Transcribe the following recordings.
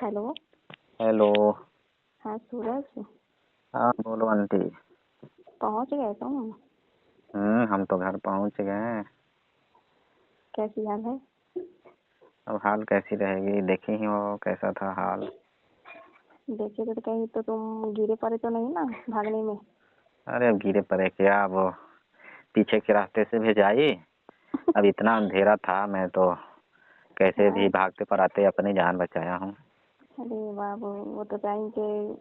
Hello. Hello. हाँ सूरज। हाँ बोलो आंटी। पहुंच गए तुम? हम तो घर पहुंच गए। कैसी हाल है? अब हाल कैसी रहेगी, देखी ही हो कैसा था हाल। देखे तो कहीं तो तुम गिरे पड़े तो नहीं ना भागने में? अरे अब गिरे पड़े क्या, वो पीछे के रास्ते से भेजाई। अब इतना अंधेरा था, मैं तो कैसे भी हाँ। भागते पराते अपनी जान बचाया हूँ। अरे बाबू, वो तो टाइम के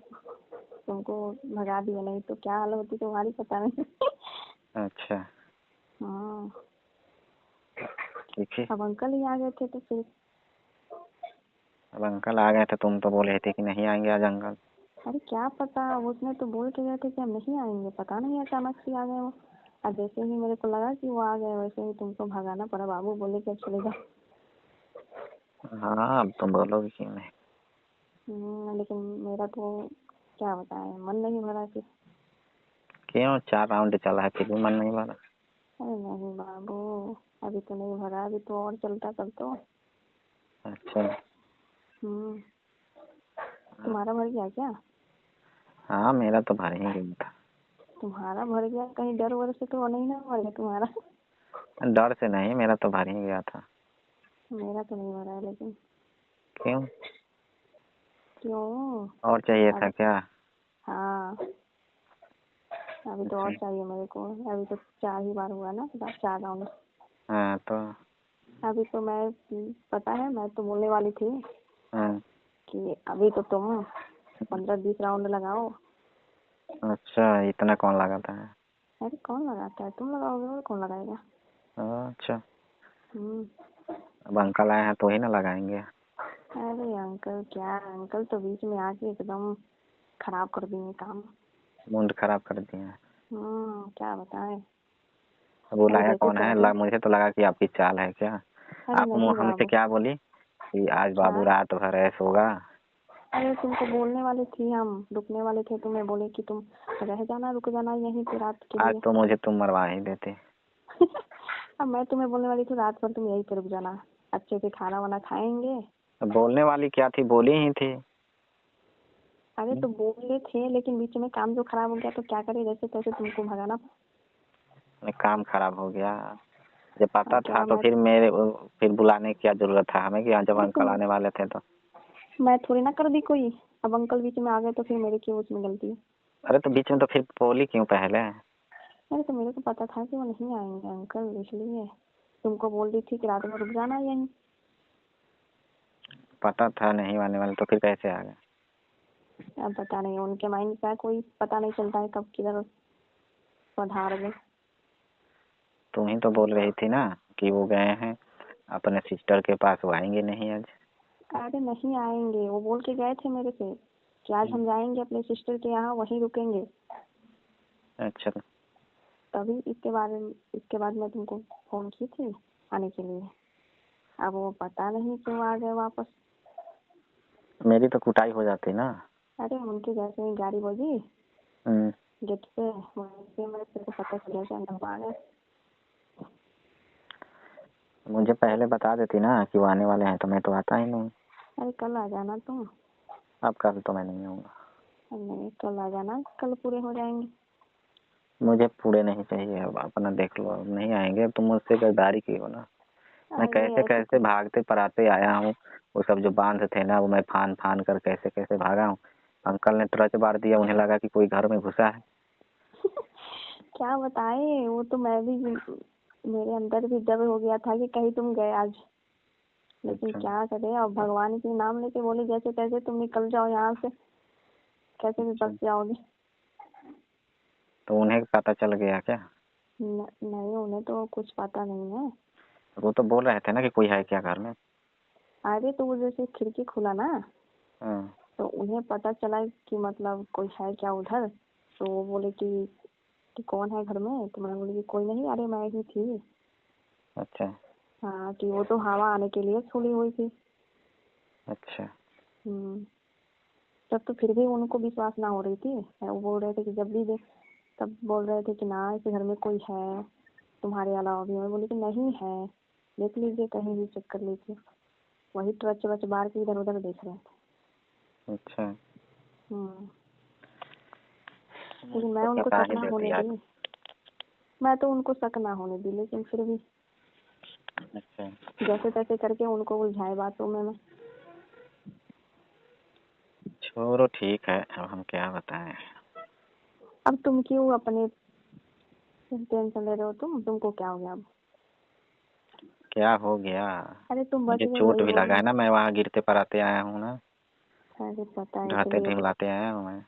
तुमको भगा दिया, नहीं तो क्या हाल होती तुम्हारी पता नहीं। अच्छा हाँ। ठीक है। अब अंकल ही आ गए थे तो फिर। अब अंकल आ गए थे, तुम तो बोले थे कि नहीं आएंगे आज अंकल। अरे क्या पता, उसने तो बोल के गए थे कि हम नहीं आएंगे, पता नहीं अचानक से आ गए वो। और जैसे ही मेरे को लगा कि वो आ गए वैसे ही तुमको भगाना पड़ा। बाबू बोले कि अब चले जाओ। हाँ अब तुम बोलोगे क्यों नहीं। लेकिन मेरा तो क्या बताएं, मन नहीं भरा फिर। क्यों, 4 राउंड चला है फिर भी मन नहीं भरा। अरे नहीं बाबू, अभी तो नहीं भरा, अभी तो और चलता कल तो। अच्छा। हम्म। तुम्हारा भर गया क्या? हाँ मेरा तो भर ही गया था। तुम्हारा भर गया, कहीं डर वर से तो नहीं ना भर गया तुम्हारा? डर से नहीं, मेरा तो भर ही गया था। मेरा तो नहीं भरा है लेकिन। क्यों, क्यों? और चाहिए था अभी क्या? हाँ, अभी तो अच्छा। और चाहिए मेरे को। अभी तो 4 ही बार हुआ ना, 4 राउंड। हाँ तो। अभी तो मैं, पता है, मैं तो बोलने वाली थी हाँ। कि अभी तो तुम 15-20 राउंड लगाओ। अच्छा, इतना कौन लगाता है? अरे कौन लगाता है, तुम लगाओगे और कौन लगाएगा। अच्छा। हम्म। अब अंकल आए हैं तो ही ना लगाएंगे। अरे अंकल क्या, अंकल तो बीच में आके एकदम खराब कर दिए काम। मूड खराब कर दिए हैं। क्या बताएं। अब वो अरे लाया जैसे कौन है, तैसे। मुझे तो लगा कि आपकी चाल है क्या। अरे आप नहीं हमसे बाबू। क्या बोली कि आज क्या? बाबू रात भर ऐसे होगा। अरे तुमको बोलने वाले थे, हम रुकने वाले थे, तुम्हें बोले कि तुम रह जाना, रुक जाना यहीं पे रात के आज लिए। तो मुझे तुम मरवा ही देते। अब मैं तुम्हें बोलने वाली थी रात भर तुम यहीं पे रुक जाना, अच्छे से खाना वाना खाएंगे। अब बोलने वाली क्या थी, बोली ही थी। अरे तो बोले थे लेकिन बीच में काम जो खराब हो गया तो क्या करे, जैसे तैसे तुमको भगाना। काम खराब हो गया, जब अब पता था क्या तो मैं। फिर बुलाने की क्या जरूरत था हमें कि जब अरे अंकल तुम, आने वाले थे तो। मैं थोड़ी ना कर दी कोई। अब अंकल बीच में आ गए तो फिर मेरी क्यों उसमें गलती? अरे तो बीच में तो फिर बोली क्यों पहले? अरे तो मेरे को पता था कि वो नहीं आएंगे अंकल, इसलिए तुमको बोल रही थी कि रात में रुक जाना यहीं। पता था नहीं आने वाले तो फिर कैसे आ गए? अब पता नहीं उनके माइंड का कोई पता नहीं चलता है कब किधर पधार गए। तुम ही तो बोल रही थी ना कि वो गए हैं अपने सिस्टर के पास, वो आएंगे नहीं आज। अरे नहीं आएंगे, वो बोल के गए थे मेरे से कि आज हम जाएंगे अपने सिस्टर के यहाँ, वहीं रुकेंगे। अच्छा। तभी इसके बाद मैं तुमको फोन की थी आने के लिए। अब वो पता नहीं क्यों आ गए वापस। मेरी तो कुटाई हो जाती ना। अरे उनके जैसे ही गाड़ी बजी हम्म, गेट पे, वहीं पे मेरे को पता चला कि अंदर आ गए। मुझे पहले बता देती ना कि वो आने वाले हैं तो मैं तो आता ही नहीं। अरे कल आ जाना तुम। अब कल तो मैं नहीं आऊँगा। नहीं कल आ जाना, कल पूरे हो जाएंगे। मुझे पूरे नहीं चाहिए, अब अपना देख लो, अब नहीं आएंगे। तुम मुझसे गद्दारी की हो ना। मैं अरे कैसे ऐसे कैसे भागते पराते आया हूँ। वो सब जो बांध थे ना, वो मैं फान फान कर कैसे कैसे भागा हूँ। अंकल ने टॉर्च बार दिया, उन्हें लगा कि कोई घर में घुसा है। क्या बताएं, वो तो मैं भी, मेरे अंदर भी डर हो गया था कि कहीं तुम गए आज। लेकिन अच्छा। क्या करे, अब भगवान के नाम लेके बोले जैसे तैसे तुम निकल जाओ यहाँ से, कैसे भी अच्छा, बच जाओगे। तो उन्हें पता चल गया क्या? नहीं उन्हें तो कुछ पता नहीं है। वो तो बोल रहे थे ना कि कोई है क्या घर में। अरे तो वो जैसे खिड़की खुला ना, हाँ। तो उन्हें पता चला कि मतलब कोई है क्या उधर। तो वो बोले कि कौन है घर में, तो मैं बोली कि कोई नहीं, अरे मैं ही थी। अच्छा। हाँ, कि वो तो हवा आने के लिए खुली हुई थी। अच्छा। हम्म। तब तो फिर भी उनको विश्वास ना हो रही थी। वो बोल रहे थे कि जब भी देख, तब बोल रहे थे कि ना इस घर में कोई है तुम्हारे अलावा भी। मैं बोली कि नहीं है, देख लीजिए कहीं भी चेक कर लीजिए। वही टॉर्च वच बार के इधर उधर देख रहे थे। अच्छा। लेकिन मैं तो उनको बता शक ही ना देती होने यार। दी। मैं तो उनको शक ना होने दी, लेकिन फिर भी अच्छा। जैसे तैसे करके उनको उलझाए बातों में मैं। छोड़ो ठीक है, अब हम क्या बताएं। अब तुम क्यों अपने टेंशन ले रहे हो? तुमको क्या हो गया अब? क्या हो गया? अरे तुम बच मुझे गए, चोट वही भी बोल लगा रही है हूँ। ना, मैं वहाँ गिरते पड़ाते आया हूँ ना, अरे पता है, ढहते ढिमलाते आया हूँ मैं।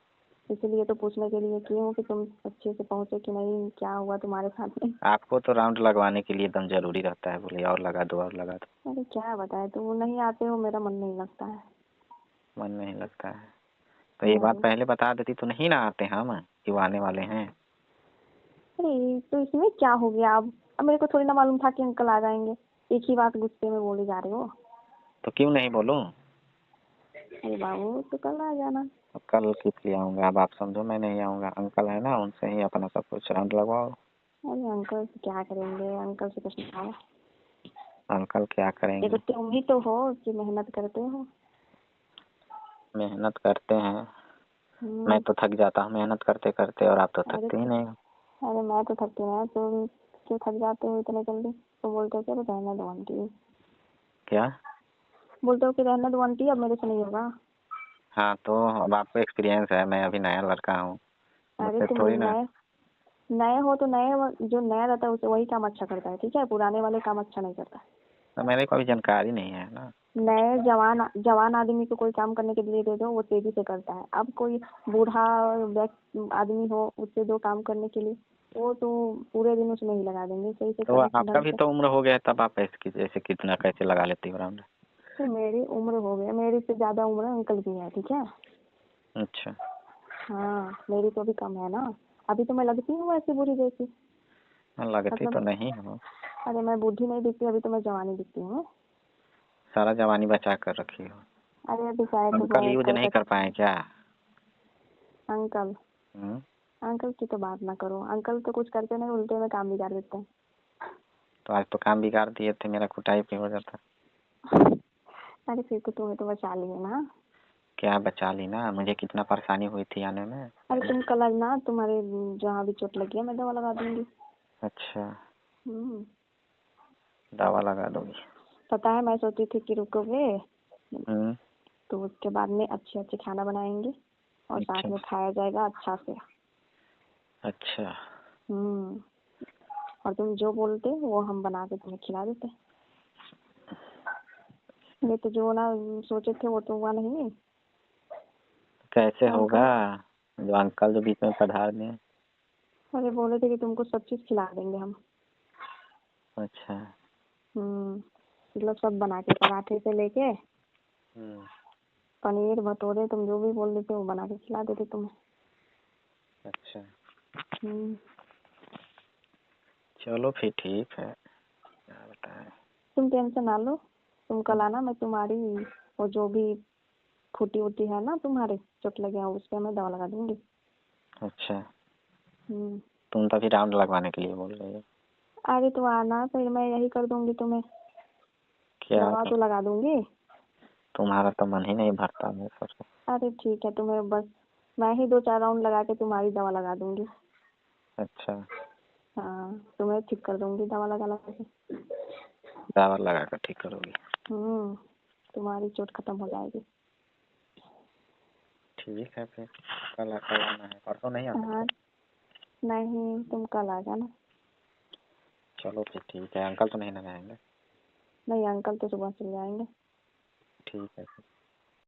इसलिए तो पूछने के लिए की हूँ कि तुम अच्छे से पहुँचे कि नहीं, क्या हुआ तुम्हारे साथ में। आपको तो राउंड लगवाने के लिए एकदम जरूरी रहता है, बोले और लगा दो और लगा दो। अरे क्या बताए, तुम नहीं आते हो, मेरा मन नहीं लगता है। मन नहीं लगता है तो ये बात नहीं। पहले बता देती तो नहीं ना आते हम कि वो आने वाले हैं। अरे तो इसमें क्या हो गया? अब मेरे को थोड़ी ना मालूम था कि अंकल आ जाएंगे। एक ही बात गुस्से में बोले जा रहे हो। तो क्यों नहीं बोलूं? अरे बाबू तो कल आ जाना। अब कल किस लिए आऊँगा? अब आप समझो मैं नहीं आऊँगा, अंकल है ना, उनसे ही अपना सब कुछ राउंड लगवाओ। अरे अंकल से क्या करेंगे? अंकल से कुछ नहीं आओ। अंकल क्या देखो करेंगे? तुम ही तो हो कि मेहनत करते हो। मेहनत करते हैं। मैं तो थक जाता हूँ मेहनत करते करते, और आप तो अरे थकते ही नहीं हो। अरे मैं तो थकती नहीं, तुम क्यों थक जाते हो इतने जल्दी? तो बोलते हो कि अरे रहने दो आंटी। क्या? बोलते हो कि रहने दो आंटी, अब मेरे से नहीं होगा। हाँ तो अब आपको एक्सपीरियंस है, मैं अभी नया लड़का हूँ, अरे मुझसे तुम थोड़ी ना। नए नए हो तो जो नया रहता है उसे वही काम अच्छा करता है, ठीक है? पुराने वाले काम अच्छा नहीं करता। तो मेरे को अभी जानकारी नहीं है ना। नए जवान आदमी को कोई काम करने के लिए दे दो, वो तेजी से करता है। अब कोई बूढ़ा आदमी हो, उससे दो काम करने के लिए, वो तो पूरे दिन उसमें ही लगा देंगे, सही से तो आपका ढंग भी से। तो उम्र हो गया है, तब आप ऐसे जैसे कितना कैसे लगा लेती हो राउंड? तो मेरी उम्र हो गई, मेरी से ज्यादा उम्र अंकल की है, ठीक है? अच्छा। हाँ, मेरी तो भी कम है ना। अभी तो मैं लगती हूँ ऐसी बुरी जैसी? लगती तो मतलब नहीं हो। अरे मैं बूढ़ी नहीं दिखती, अभी तो मैं जवानी दिखती हूँ। सारा जवानी बचा कर रखी हो। अरे अभी शायद अंकल मैं यूज नहीं कर पाए क्या? अंकल हम्म? अंकल की तो बात ना करो। अंकल तो कुछ करते नहीं, उल्टे में काम बिगाड़ देते हैं। तो आज तो काम बिगाड़ दिए थे, मेरा कुटाई भी हो जाता। अरे फिर तो तुम्हें तो बचा लिए ना। क्या बचा ली ना, मुझे कितना परेशानी हुई थी आने में। अरे तुम कल ना, तुम्हारे जहाँ भी चोट लगी है मैं दवा लगा दूंगी। अच्छा, हम्म। दवा लगा दोगी? पता है, मैं सोची थी कि रुकोगे हम्म। तो उसके बाद में अच्छे अच्छे खाना बनाएंगे और साथ अच्छा। में खाया जाएगा अच्छा से। अच्छा। हम्म। और तुम जो बोलते वो हम बना के तुम्हें खिला देते। ये तो जो ना सोचे थे वो तो हुआ नहीं। कैसे होगा? अंकल जो अंकल जो बीच में पधार दिए। अरे बोले थे कि तुमको सब चीज खिला देंगे हम। अच्छा। मतलब सब बना के, पराठे से लेके हम्म। पनीर भटूरे, तुम जो भी बोल देते वो बना के खिला देते तुम्हें। अच्छा, हम्म। चलो फिर ठीक है, क्या बताएं। तुम टेंशन ना लो, तुम कल आना, मैं तुम्हारी वो जो भी फूटी उटी है ना, तुम्हारे चोट लगे हैं उस पे मैं दवा लगा दूंगी। अच्छा, हम्म। तुम तो फिर राउंड लगवाने के लिए बोल रही हो। अरे तो आना, फिर मैं यही कर दूंगी तुम्हें, क्या दवा तो लगा दूंगी। तुम्हारा तो मन ही नहीं भरता है सर। अरे ठीक है, तुम्हें बस मैं ही 2-4 राउंड लगा के तुम्हारी दवा लगा दूंगी। अच्छा, हाँ, तुम्हें ठीक कर दूंगी दवा लगा लगा के। दवा लगा कर ठीक करोगी? तुम्हारी चोट खत्म हो जाएगी। ठीक है फिर, कल आना है, परसों नहीं आना? हाँ, नहीं तुम कल आ जाना। चलो फिर ठीक है, अंकल तो नहीं ना आएंगे? नहीं, अंकल तो सुबह चले जाएंगे। ठीक है फिर।